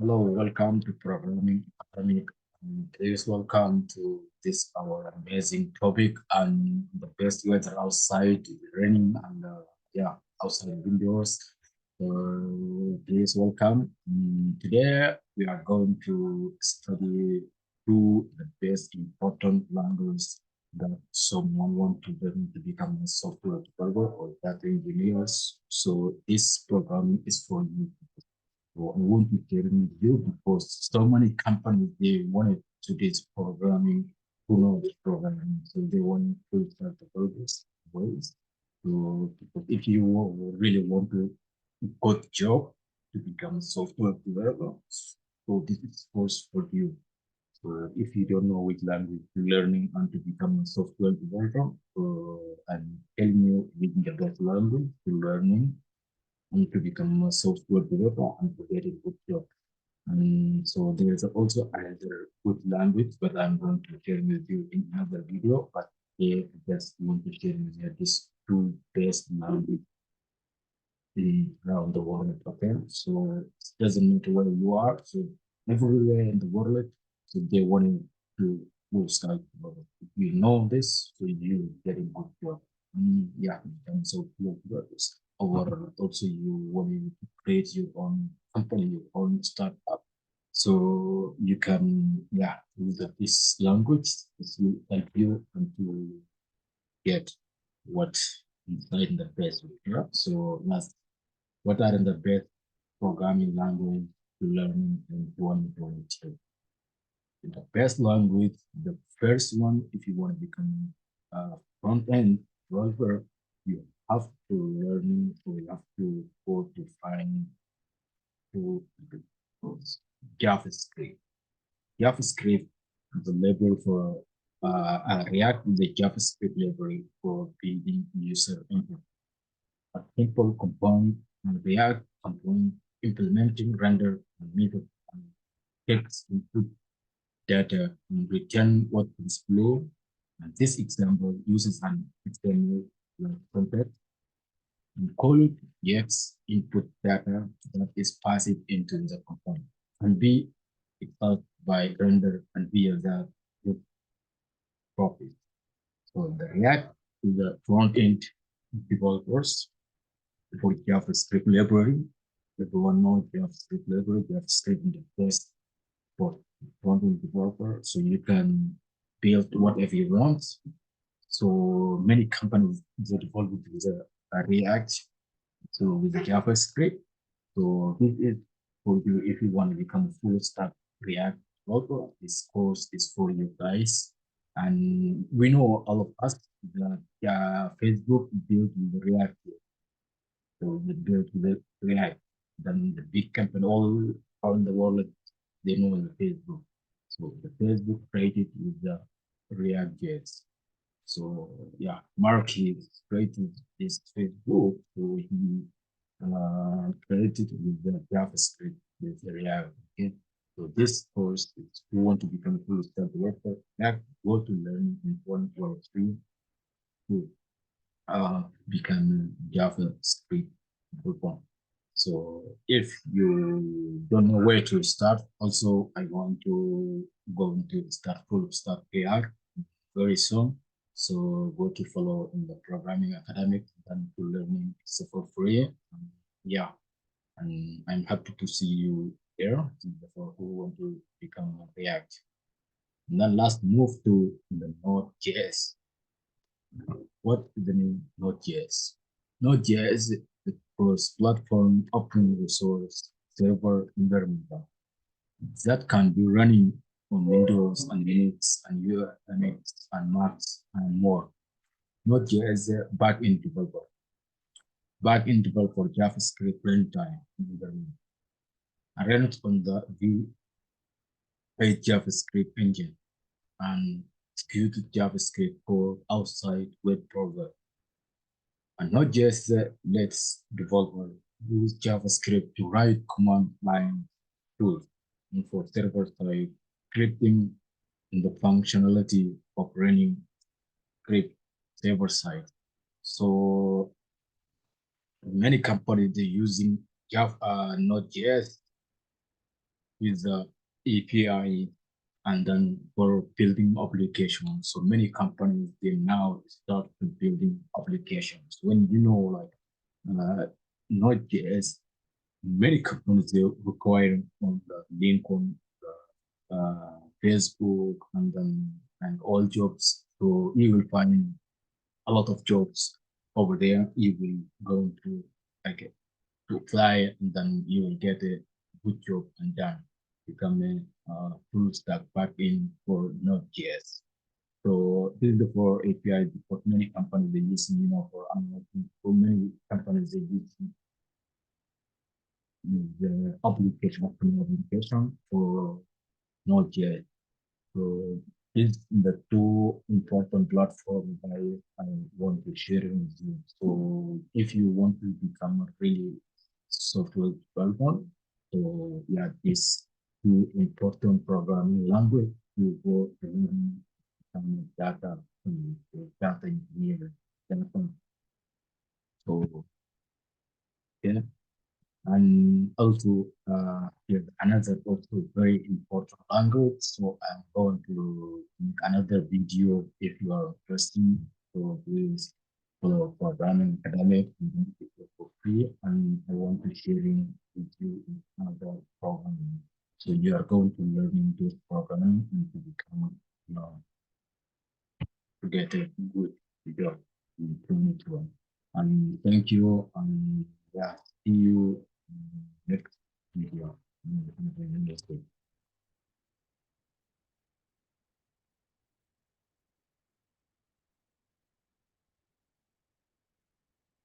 Hello, welcome to Programming Academic. Please welcome to this our amazing topic and the best weather outside raining and yeah, outside windows. Please welcome. Today we are going to study two the best important languages that someone want to learn to become a software developer or data engineers. So this program is for you. So I won't be sharing with you because so many companies they wanted to this programming, who knows programming, so they want to start the progress ways. So because if you really want to good job to become a software developer, so this is course for you. So if you don't know which language to learning and to become a software developer, I'm telling you which the best language to learning and to become a software developer and to get a good job. And so there is also another good language, but I'm going to share with you in another video. But here, I just want to share with you these two best language around the world. Okay, so it doesn't matter where you are. So everywhere in the world, so they want to move start. If you know this, so you get a good job. Yeah, in terms of your purpose. Or also you want to create your own company, your own startup. So you can, yeah, use this language. This will help you and to get what inside in the best way. Yeah? So last, what are the best programming language to learn in 2022? The best language, the first one, if you want to become a front-end developer, you have to learn, or you have to go to find to JavaScript. JavaScript is a library for React is a JavaScript library for building user interface. A simple component and React component implementing render and method and text input data and return what is below. And this example uses an HTML context and call it X input data that is passed into the component and be expressed by render and via the with properties. So the React is the front end developers for JavaScript library. Everyone knows JavaScript library, JavaScript is the best for front-end developer, so you can build whatever you want. So many companies they develop with a React, so with the JavaScript. So this is for you if you want to become a full stack React developer. This course is for you guys. And we know all of us that Facebook built with React. So we built with React. Then the big company all around the world they know the Facebook. So the Facebook created with the React.js. So yeah, Mark is created this Facebook. So he created with the JavaScript with the React. Okay? So this course, if you want to become a full stack developer, go to learn in 1 or 3 to become JavaScript developer. So if you don't know where to start, also I want to go into start full stack AI very soon. So go to follow in the programming academic and to learning for free. Yeah, and I'm happy to see you here for who want to become a React. And then last move to the Node.js. What is the new Node.js? Node.js is the cross-platform open resource server environment that can be running on Windows and Linux and Unix and Macs and more. Node.js backend developer. Backend developer JavaScript runtime environment. I ran it on the V8 JavaScript engine and executed JavaScript code outside web browser. And Node.js lets developers use JavaScript to write command line tools and for server-side scripting in the functionality of running script server-side. So many companies they're using Java Node.js with the API and then for building applications. So many companies they now start to building applications. When you know like Node.js, many companies they require on the link on the, Facebook and all jobs. So you will find a lot of jobs over there. You will go to like to apply and then you will get a good job and then become a full stack backend for Node.js. So this is the for API for many companies they use, for analyzing. For many companies they use the application for Node.js. So these the two important platforms I want to share with you. So if you want to become a really software developer, so yeah, these two important programming language you go to learn some data engineer. So yeah. And also, there's another also very important language. So I'm going to make another video if you are interested. So please follow programming academic for free, and I want to sharing with you in another program. So you are going to learning this programming and to become, to get a good job in 2021. And thank you. And yeah, see you next video. Have a nice day.